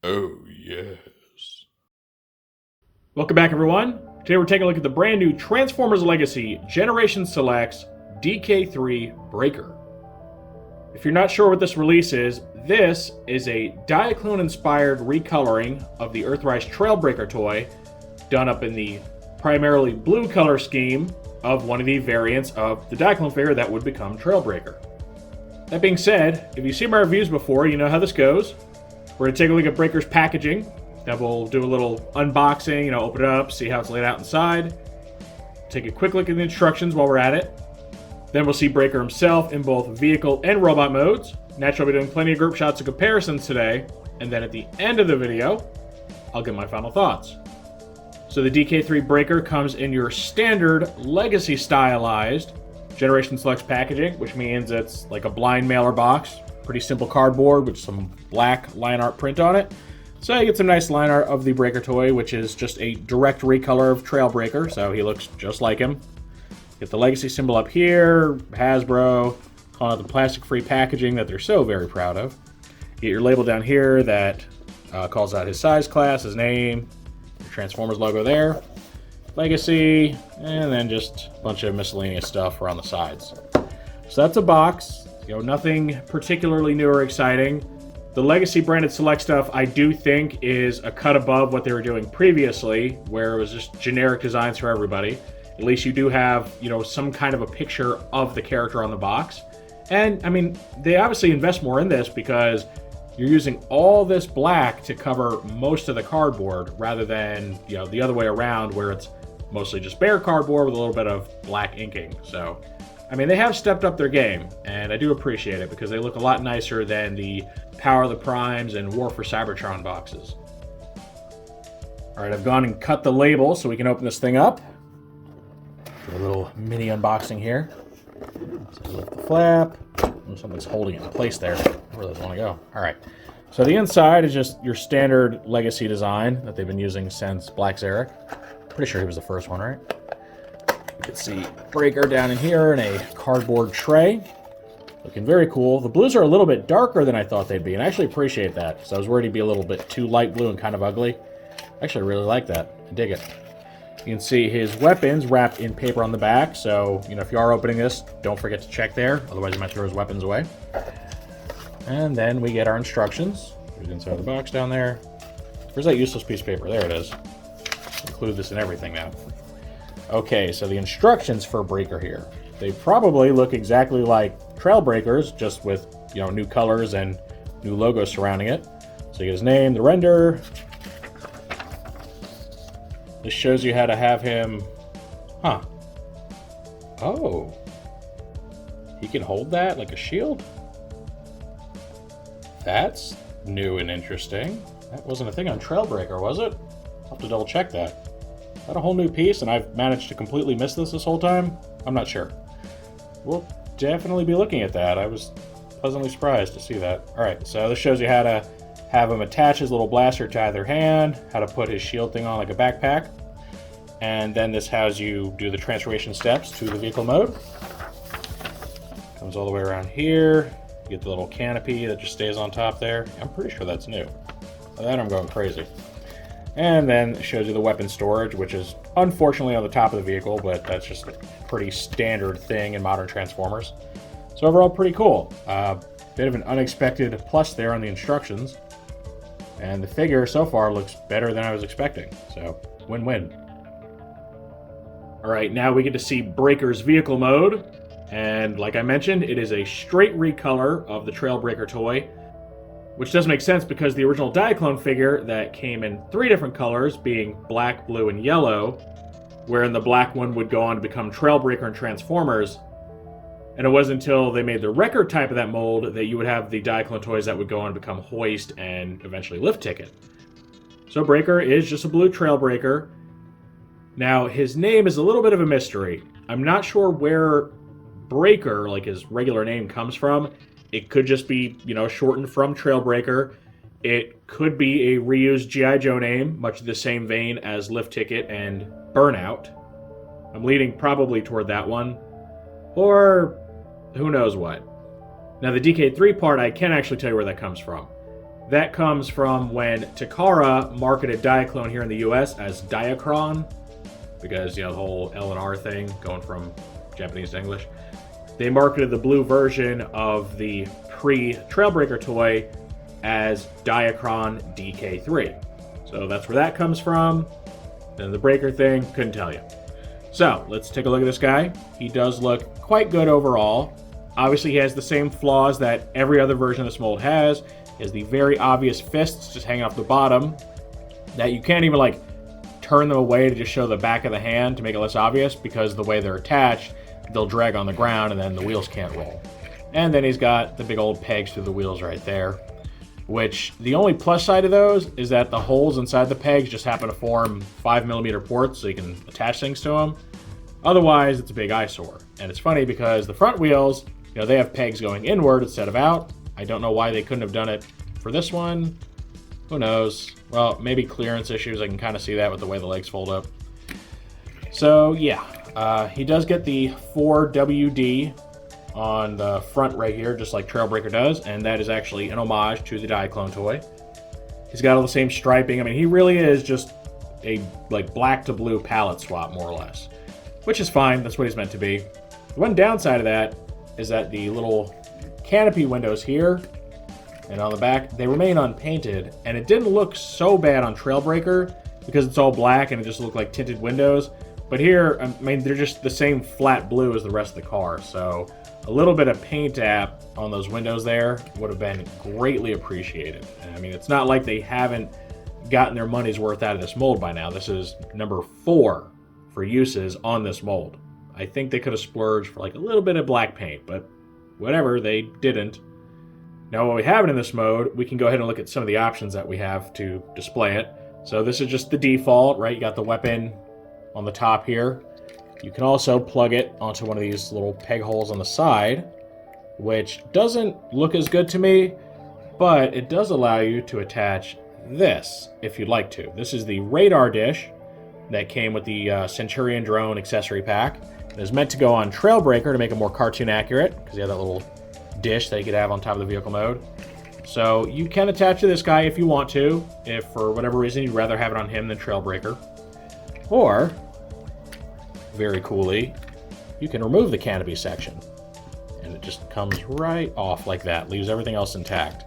Oh, yes. Welcome back, everyone. Today we're taking a look at the brand new Transformers Legacy Generation Selects DK-3 Breaker. If you're not sure what this release is a Diaclone-inspired recoloring of the Earthrise Trailbreaker toy, done up in the primarily blue color scheme of one of the variants of the Diaclone figure that would become Trailbreaker. That being said, if you've seen my reviews before, you know how this goes. We're going to take a look at Breaker's packaging. Then we'll do a little unboxing, open it up, see how it's laid out inside. Take a quick look at the instructions while we're at it. Then we'll see Breaker himself in both vehicle and robot modes. Naturally, we'll be doing plenty of group shots and comparisons today. And then at the end of the video, I'll give my final thoughts. So the DK-3 Breaker comes in your standard Legacy stylized Generation Selects packaging, which means it's like a blind mailer box. Pretty simple cardboard with some black line art print on it. So you get some nice line art of the Breaker toy, which is just a direct recolor of Trailbreaker, so he looks just like him. Get the Legacy symbol up here, Hasbro, calling out the plastic-free packaging that they're so very proud of. Get your label down here that calls out his size class, his name, your Transformers logo there, Legacy, and then just a bunch of miscellaneous stuff around the sides. So that's a box. Nothing particularly new or exciting. The Legacy branded Select stuff, I do think, is a cut above what they were doing previously, where it was just generic designs for everybody. At least you do have, some kind of a picture of the character on the box. And, they obviously invest more in this because you're using all this black to cover most of the cardboard, rather than, the other way around, where it's mostly just bare cardboard with a little bit of black inking. So, they have stepped up their game, and I do appreciate it because they look a lot nicer than the Power of the Primes and War for Seibertron boxes. Alright, I've gone and cut the label so we can open this thing up. Do a little mini unboxing here. So lift the flap. Something's holding it in place there. Where does it want to go? Alright. So the inside is just your standard Legacy design that they've been using since Black Zarek. Pretty sure he was the first one, right? You can see Breaker down in here in a cardboard tray. Looking very cool. The blues are a little bit darker than I thought they'd be, and I actually appreciate that, because I was worried he'd be a little bit too light blue and kind of ugly. Actually, I really like that. I dig it. You can see his weapons wrapped in paper on the back, so, if you are opening this, don't forget to check there, otherwise you might throw his weapons away. And then we get our instructions. There's inside of the box down there. Where's that useless piece of paper? There it is. Include this in everything now. Okay, so the instructions for Breaker here. They probably look exactly like Trailbreakers, just with, new colors and new logos surrounding it. So you get his name, the render. This shows you how to have him... Huh. Oh. He can hold that like a shield? That's new and interesting. That wasn't a thing on Trailbreaker, was it? I'll have to double check that. Is that a whole new piece and I've managed to completely miss this whole time? I'm not sure. We'll definitely be looking at that. I was pleasantly surprised to see that. Alright, so this shows you how to have him attach his little blaster to either hand, how to put his shield thing on like a backpack, and then this has you do the transformation steps to the vehicle mode. Comes all the way around here. You get the little canopy that just stays on top there. I'm pretty sure that's new. Then I'm going crazy. And then it shows you the weapon storage, which is unfortunately on the top of the vehicle, but that's just a pretty standard thing in modern Transformers. So overall, pretty cool. Bit of an unexpected plus there on the instructions. And the figure so far looks better than I was expecting. So, win-win. Alright, now we get to see Breaker's vehicle mode. And like I mentioned, it is a straight recolor of the Trailbreaker toy. Which does make sense because the original Diaclone figure that came in 3 different colors, being black, blue, and yellow, wherein the black one would go on to become Trailbreaker and Transformers. And it wasn't until they made the record type of that mold that you would have the Diaclone toys that would go on to become Hoist and eventually Lift Ticket. So Breaker is just a blue Trailbreaker. Now, his name is a little bit of a mystery. I'm not sure where Breaker, like his regular name, comes from. It could just be, shortened from Trailbreaker. It could be a reused G.I. Joe name, much the same vein as Lift Ticket and Burnout. I'm leaning probably toward that one. Or who knows what. Now the DK-3 part, I can actually tell you where that comes from. That comes from when Takara marketed Diaclone here in the US as Diaclone, because, you know, the whole L and R thing, going from Japanese to English. They marketed the blue version of the pre-Trailbreaker toy as Diaclone DK-3. So that's where that comes from. Then the breaker thing, couldn't tell you. So let's take a look at this guy. He does look quite good overall. Obviously, he has the same flaws that every other version of this mold has. He has the very obvious fists just hanging off the bottom that you can't even like turn them away to just show the back of the hand to make it less obvious, because the way they're attached, they'll drag on the ground and then the wheels can't roll. And then he's got the big old pegs through the wheels right there, which the only plus side of those is that the holes inside the pegs just happen to form 5mm ports so you can attach things to them. Otherwise, it's a big eyesore. And it's funny because the front wheels, you know, they have pegs going inward instead of out. I don't know why they couldn't have done it for this one. Who knows? Well, maybe clearance issues. I can kind of see that with the way the legs fold up. So, yeah. He does get the 4WD on the front right here, just like Trailbreaker does, and that is actually an homage to the Diaclone toy. He's got all the same striping. I mean, he really is just a like black to blue palette swap, more or less, which is fine. That's what he's meant to be. The one downside of that is that the little canopy windows here and on the back, they remain unpainted, and it didn't look so bad on Trailbreaker because it's all black and it just looked like tinted windows. But here, I mean, they're just the same flat blue as the rest of the car, so a little bit of paint app on those windows there would have been greatly appreciated. I mean, it's not like they haven't gotten their money's worth out of this mold by now. This is number 4 for uses on this mold. I think they could have splurged for like a little bit of black paint, but whatever, they didn't. Now, while we have it in this mode, we can go ahead and look at some of the options that we have to display it. So this is just the default, right? You got the weapon on the top here. You can also plug it onto one of these little peg holes on the side, which doesn't look as good to me, but it does allow you to attach this if you'd like to. This is the radar dish that came with the Centurion drone accessory pack. It is meant to go on Trailbreaker to make it more cartoon accurate, because you have that little dish that you could have on top of the vehicle mode. So you can attach to this guy if you want to, if for whatever reason you'd rather have it on him than Trailbreaker. Or, very coolly, you can remove the canopy section, and it just comes right off like that, leaves everything else intact.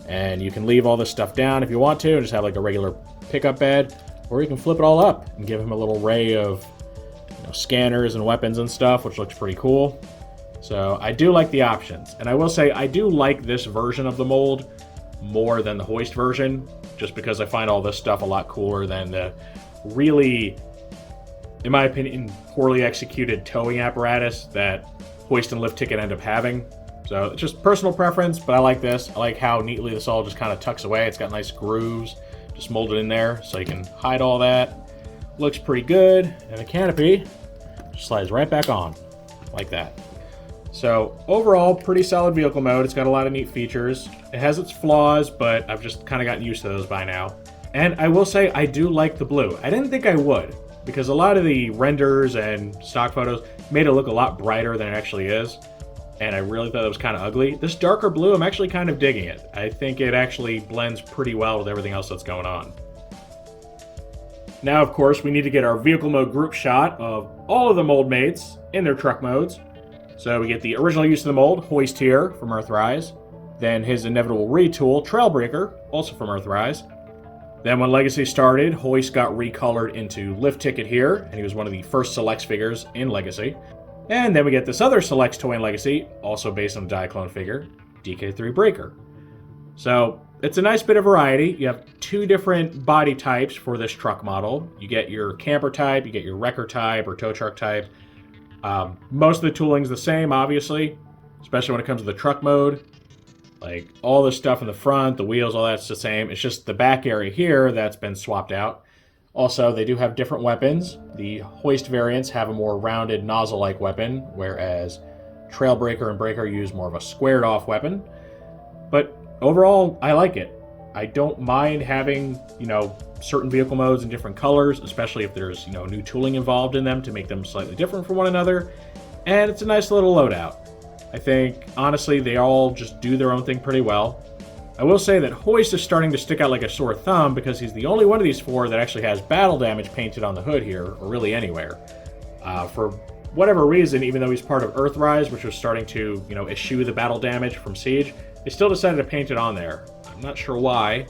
And you can leave all this stuff down if you want to and just have like a regular pickup bed, or you can flip it all up and give him a little array of, you know, scanners and weapons and stuff, which looks pretty cool. So I do like the options, and I will say I do like this version of the mold more than the hoist version, just because I find all this stuff a lot cooler than the really, in my opinion, poorly executed towing apparatus that hoist and lift ticket end up having. So it's just personal preference, but I like this. I like how neatly this all just kind of tucks away. It's got nice grooves just molded in there, so you can hide all that. Looks pretty good, and the canopy just slides right back on, like that. So overall, pretty solid vehicle mode. It's got a lot of neat features. It has its flaws, but I've just kind of gotten used to those by now. And I will say I do like the blue. I didn't think I would, because a lot of the renders and stock photos made it look a lot brighter than it actually is, and I really thought it was kind of ugly. This darker blue, I'm actually kind of digging it. I think it actually blends pretty well with everything else that's going on. Now, of course, we need to get our vehicle mode group shot of all of the mold mates in their truck modes. So we get the original use of the mold, Hoist here from Earthrise, then his inevitable retool, Trailbreaker, also from Earthrise. Then when Legacy started, Hoist got recolored into Lift Ticket here, and he was one of the first Selects figures in Legacy. And then we get this other Selects toy in Legacy, also based on the Diaclone figure, DK-3 Breaker. So it's a nice bit of variety. You have 2 different body types for this truck model. You get your camper type, you get your wrecker type or tow truck type. Most of the tooling's the same, obviously, especially when it comes to the truck mode. Like, all the stuff in the front, the wheels, all that's the same. It's just the back area here that's been swapped out. Also, they do have different weapons. The Hoist variants have a more rounded nozzle-like weapon, whereas Trailbreaker and Breaker use more of a squared-off weapon. But overall, I like it. I don't mind having, you know, certain vehicle modes in different colors, especially if there's, you know, new tooling involved in them to make them slightly different from one another. And it's a nice little loadout. I think, honestly, they all just do their own thing pretty well. I will say that Hoist is starting to stick out like a sore thumb because he's the only one of these four that actually has battle damage painted on the hood here, or really anywhere. For whatever reason, even though he's part of Earthrise, which was starting to, eschew the battle damage from Siege, they still decided to paint it on there. I'm not sure why,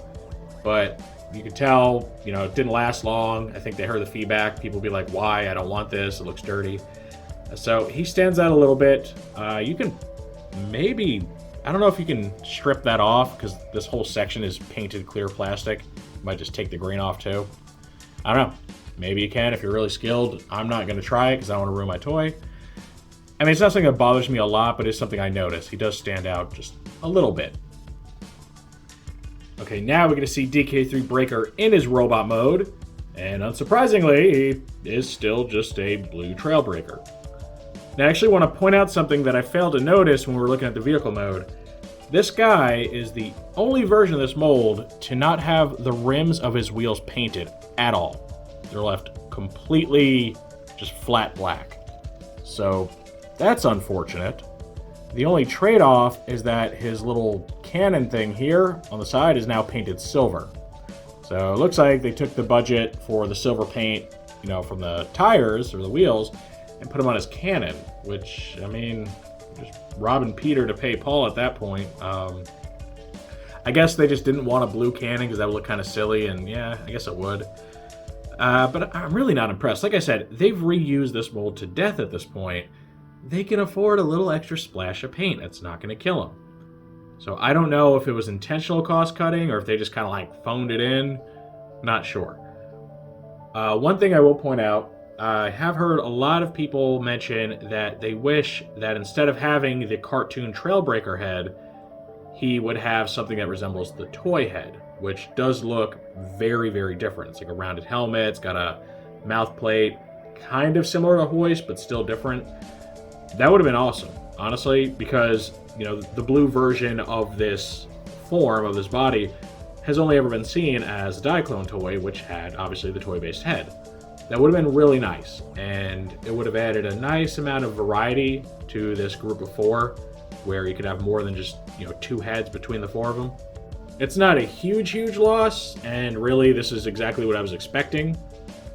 but you can tell, it didn't last long. I think they heard the feedback. People be like, why? I don't want this. It looks dirty. So he stands out a little bit. You can maybe... I don't know if you can strip that off, because this whole section is painted clear plastic. You might just take the green off, too. I don't know. Maybe you can if you're really skilled. I'm not going to try it, because I don't want to ruin my toy. I mean, it's not something that bothers me a lot, but it's something I notice. He does stand out just a little bit. Okay, now we're going to see DK-3 Breaker in his robot mode. And unsurprisingly, he is still just a blue Trailbreaker. Now, I actually want to point out something that I failed to notice when we were looking at the vehicle mode. This guy is the only version of this mold to not have the rims of his wheels painted at all. They're left completely just flat black. So that's unfortunate. The only trade-off is that his little cannon thing here on the side is now painted silver. So it looks like they took the budget for the silver paint, from the tires or the wheels, and put him on his cannon, which, I mean, just robbing Peter to pay Paul at that point. I guess they just didn't want a blue cannon because that would look kind of silly, and yeah, I guess it would. But I'm really not impressed. Like I said, they've reused this mold to death at this point. They can afford a little extra splash of paint. That's not going to kill them. So I don't know if it was intentional cost cutting or if they just kind of like phoned it in. Not sure. One thing I will point out, I have heard a lot of people mention that they wish that instead of having the cartoon Trailbreaker head, he would have something that resembles the toy head, which does look very, very different. It's like a rounded helmet, it's got a mouth plate, kind of similar to Hoist, but still different. That would have been awesome, honestly, because, the blue version of this form, of this body, has only ever been seen as a Diaclone toy, which had, obviously, the toy-based head. That would have been really nice, and it would have added a nice amount of variety to this group of four, where you could have more than just, two heads between the four of them. It's not a huge loss, and really this is exactly what I was expecting,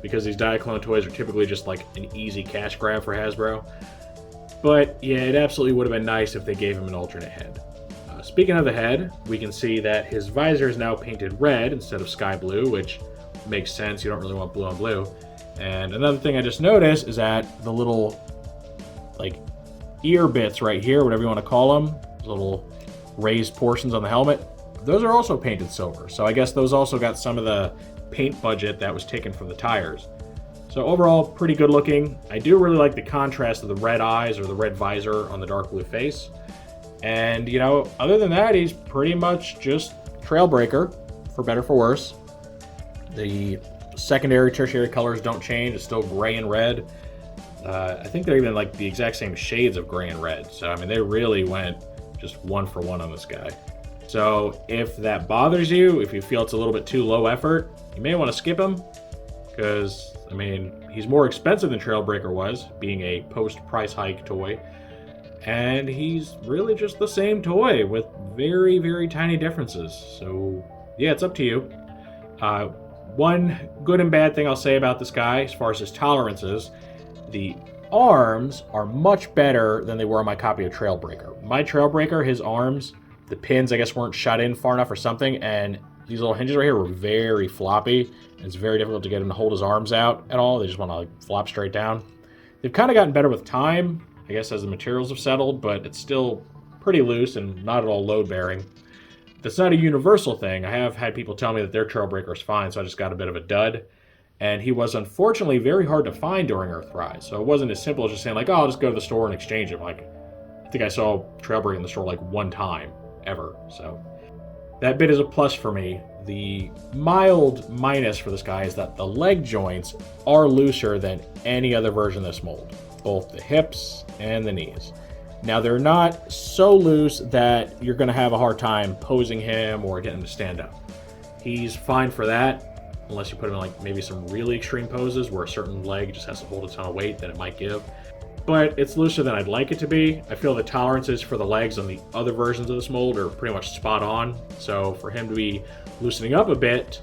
because these Diaclone toys are typically just like an easy cash grab for Hasbro. But yeah, it absolutely would have been nice if they gave him an alternate head. Speaking of the head, we can see that his visor is now painted red instead of sky blue, which makes sense. You don't really want blue on blue. And another thing I just noticed is that the little, ear bits right here, whatever you want to call them, little raised portions on the helmet, those are also painted silver. So I guess those also got some of the paint budget that was taken from the tires. So overall, pretty good looking. I do really like the contrast of the red eyes or the red visor on the dark blue face. And, other than that, he's pretty much just Trailbreaker, for better for worse. The secondary, tertiary colors don't change. It's still gray and red. I think they're even the exact same shades of gray and red. So, I mean, they really went just one for one on this guy. So if that bothers you, if you feel it's a little bit too low effort, you may want to skip him. Because, I mean, he's more expensive than Trailbreaker was, being a post-price hike toy. And he's really just the same toy with very, very tiny differences. So, yeah, it's up to you. One good and bad thing I'll say about this guy, as far as his tolerances, the arms are much better than they were on my copy of Trailbreaker. My Trailbreaker, his arms, the pins, I guess, weren't shot in far enough or something, and these little hinges right here were very floppy, and it's very difficult to get him to hold his arms out at all. They just want to flop straight down. They've kind of gotten better with time, I guess, as the materials have settled, but it's still pretty loose and not at all load-bearing. That's not a universal thing. I have had people tell me that their Trailbreaker is fine, so I just got a bit of a dud. And he was unfortunately very hard to find during Earthrise, so it wasn't as simple as just saying I'll just go to the store and exchange him. I think I saw Trailbreaker in the store one time, ever, so that bit is a plus for me. The mild minus for this guy is that the leg joints are looser than any other version of this mold, both the hips and the knees. Now, they're not so loose that you're going to have a hard time posing him or getting him to stand up. He's fine for that, unless you put him in maybe some really extreme poses where a certain leg just has to hold a ton of weight, then it might give. but it's looser than I'd like it to be. I feel the tolerances for the legs on the other versions of this mold are pretty much spot on, so for him to be loosening up a bit,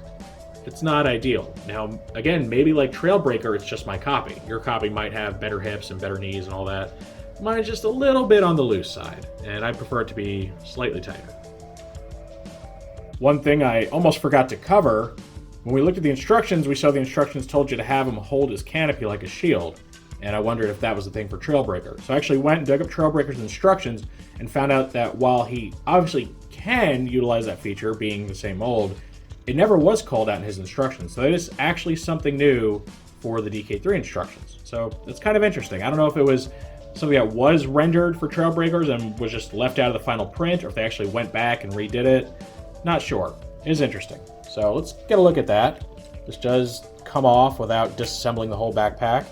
it's not ideal. Now, again, maybe like Trailbreaker, it's just my copy. Your copy might have better hips and better knees and all that. Mine's just a little bit on the loose side, and I prefer it to be slightly tighter. One thing I almost forgot to cover, when we looked at the instructions, we saw the instructions told you to have him hold his canopy like a shield, and I wondered if that was the thing for Trailbreaker. So I actually went and dug up Trailbreaker's instructions and found out that while he obviously can utilize that feature, being the same mold, it never was called out in his instructions. So that is actually something new for the DK-3 instructions. So it's kind of interesting. I don't know if it was something that was rendered for Trailbreakers and was just left out of the final print, or if they actually went back and redid it. Not sure. It is interesting. So let's get a look at that. This does come off without disassembling the whole backpack.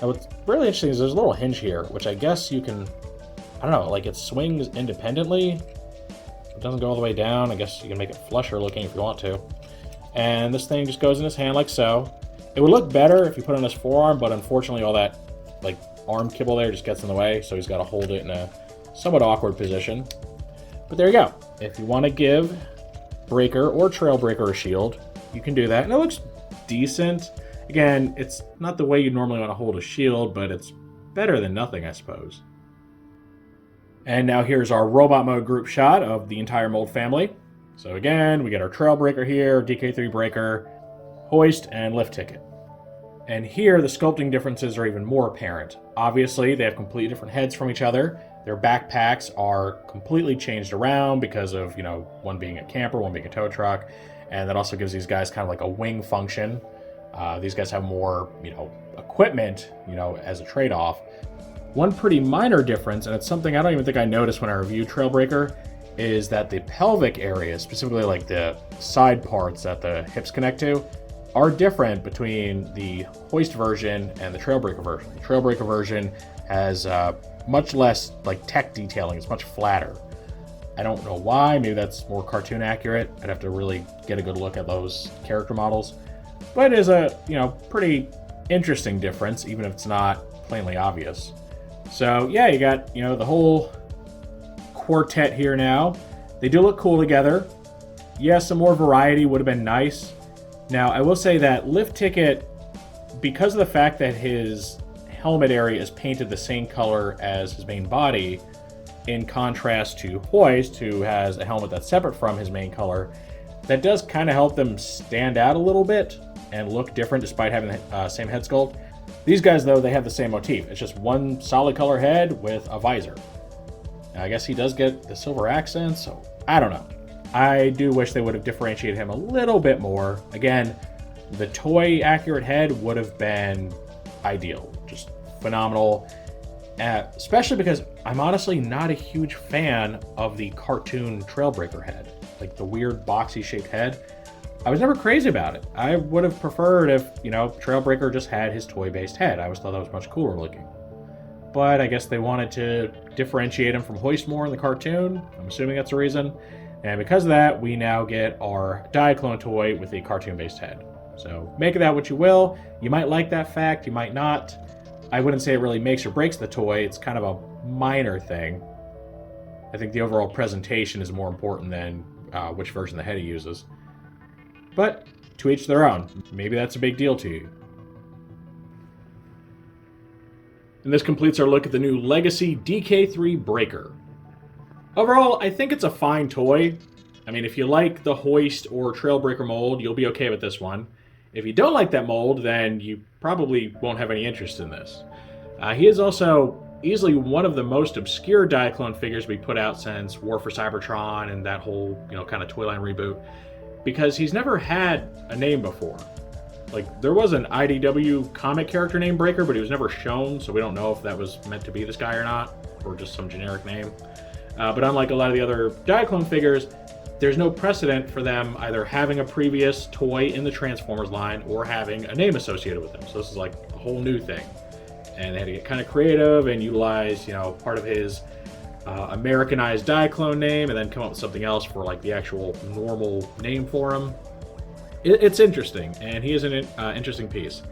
Now what's really interesting is there's a little hinge here, which I guess you can, I don't know, like it swings independently. It doesn't go all the way down. I guess you can make it flusher looking if you want to. And this thing just goes in his hand like so. It would look better if you put it on his forearm, but unfortunately all that like arm kibble there just gets in the way, so he's got to hold it in a somewhat awkward position. But there you go. If you want to give Breaker or Trailbreaker a shield, you can do that. And it looks decent. Again, it's not the way you normally want to hold a shield, but it's better than nothing, I suppose. And now here's our robot mode group shot of the entire mold family. So again, we get our Trailbreaker here, DK-3 Breaker, Hoist, and Lift Ticket. And here, the sculpting differences are even more apparent. Obviously, they have completely different heads from each other. Their backpacks are completely changed around because of, one being a camper, one being a tow truck. And that also gives these guys kind of like a wing function. These guys have more, equipment, as a trade-off. One pretty minor difference, and it's something I don't even think I noticed when I reviewed Trailbreaker, is that the pelvic area, specifically like the side parts that the hips connect to, are different between the Hoist version and the Trailbreaker version. The Trailbreaker version has much less like tech detailing. It's much flatter. I don't know why. Maybe that's more cartoon accurate. I'd have to really get a good look at those character models. But it is a, pretty interesting difference, even if it's not plainly obvious. So yeah, you got, the whole quartet here now. They do look cool together. Yes, some more variety would have been nice. Now, I will say that Lift Ticket, because of the fact that his helmet area is painted the same color as his main body, in contrast to Hoist, who has a helmet that's separate from his main color, that does kind of help them stand out a little bit and look different despite having the same head sculpt. These guys, though, they have the same motif. It's just one solid color head with a visor. Now, I guess he does get the silver accent, so I don't know. I do wish they would have differentiated him a little bit more. Again, the toy accurate head would have been ideal. Just phenomenal. Especially because I'm honestly not a huge fan of the cartoon Trailbreaker head. Like the weird boxy shaped head. I was never crazy about it. I would have preferred if, Trailbreaker just had his toy-based head. I always thought that was much cooler looking. But I guess they wanted to differentiate him from Hoist more in the cartoon. I'm assuming that's the reason. And because of that, we now get our Diaclone toy with a cartoon-based head. So make of that what you will. You might like that fact, you might not. I wouldn't say it really makes or breaks the toy. It's kind of a minor thing. I think the overall presentation is more important than which version the head he uses. But to each their own. Maybe that's a big deal to you. And this completes our look at the new Legacy DK-3 Breaker. Overall, I think it's a fine toy. I mean, if you like the Hoist or Trailbreaker mold, you'll be okay with this one. If you don't like that mold, then you probably won't have any interest in this. He is also easily one of the most obscure Diaclone figures we put out since War for Seibertron and that whole, kind of Toyline reboot, because he's never had a name before. Like, there was an IDW comic character named Breaker, but he was never shown, so we don't know if that was meant to be this guy or not, or just some generic name. But unlike a lot of the other Diaclone figures, there's no precedent for them either having a previous toy in the Transformers line or having a name associated with them. So this is like a whole new thing. And they had to get kind of creative and utilize, part of his Americanized Diaclone name and then come up with something else for like the actual normal name for him. It's interesting, and he is an interesting piece.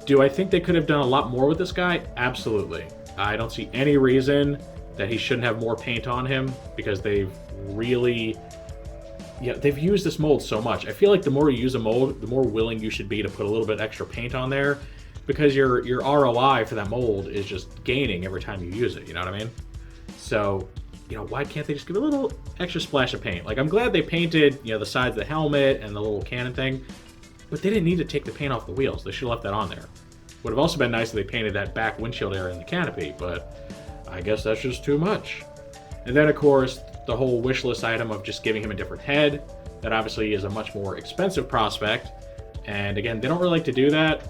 Do I think they could have done a lot more with this guy? Absolutely. I don't see any reason that he shouldn't have more paint on him, because they've really... Yeah, they've used this mold so much. I feel like the more you use a mold, the more willing you should be to put a little bit extra paint on there, because your ROI for that mold is just gaining every time you use it, you know what I mean? So, you know, why can't they just give a little extra splash of paint? Like, I'm glad they painted, you know, the sides of the helmet and the little cannon thing, but they didn't need to take the paint off the wheels. They should have left that on there. Would have also been nice if they painted that back windshield area in the canopy, but I guess that's just too much. And then, of course, the whole wish list item of just giving him a different head. That obviously is a much more expensive prospect. And again, they don't really like to do that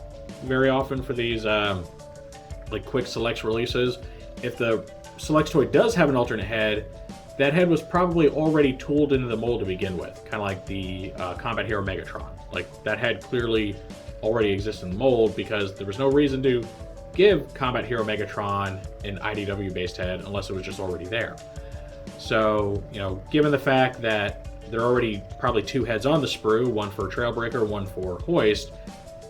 very often for these like quick selects releases. If the selects toy does have an alternate head, that head was probably already tooled into the mold to begin with, kind of like the Combat Hero Megatron. Like, that head clearly already exists in the mold, because there was no reason to give Combat Hero Megatron an IDW based head unless it was just already there. So, you know, given the fact that there are already probably 2 heads on the sprue, one for Trailbreaker, one for Hoist,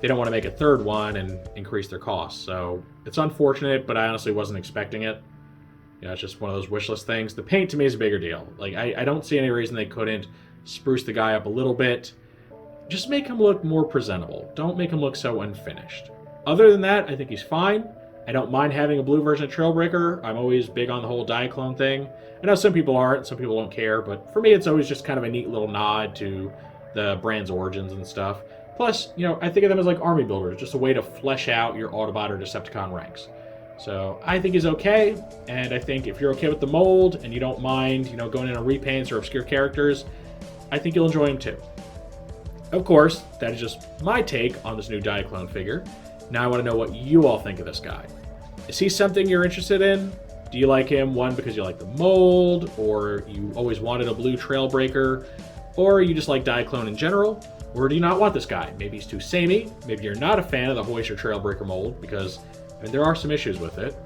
they don't want to make a third one and increase their costs. So it's unfortunate, but I honestly wasn't expecting it. You know, it's just one of those wish list things. The paint to me is a bigger deal. Like, I don't see any reason they couldn't spruce the guy up a little bit. Just make him look more presentable. Don't make him look so unfinished. Other than that, I think he's fine. I don't mind having a blue version of Trailbreaker. I'm always big on the whole Diaclone thing. I know some people aren't, some people don't care, but for me it's always just kind of a neat little nod to the brand's origins and stuff. Plus, you know, I think of them as like army builders, just a way to flesh out your Autobot or Decepticon ranks. So I think he's okay, and I think if you're okay with the mold and you don't mind, you know, going into repaints or obscure characters, I think you'll enjoy him too. Of course, that is just my take on this new Diaclone figure. Now I want to know what you all think of this guy. Is he something you're interested in? Do you like him, one, because you like the mold, or you always wanted a blue Trailbreaker, or you just like Diaclone in general? Or do you not want this guy? Maybe he's too samey, maybe you're not a fan of the Hoist or Trailbreaker mold, because I mean, there are some issues with it.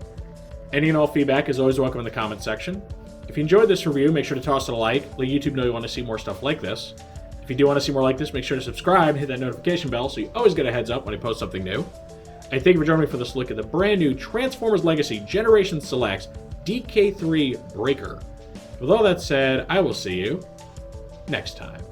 Any and all feedback is always welcome in the comment section. If you enjoyed this review, make sure to toss it a like. Let YouTube know you want to see more stuff like this. If you do want to see more like this, make sure to subscribe and hit that notification bell so you always get a heads up when I post something new. I thank you for joining me for this look at the brand new Transformers Legacy Generation Selects DK-3 Breaker. With all that said, I will see you next time.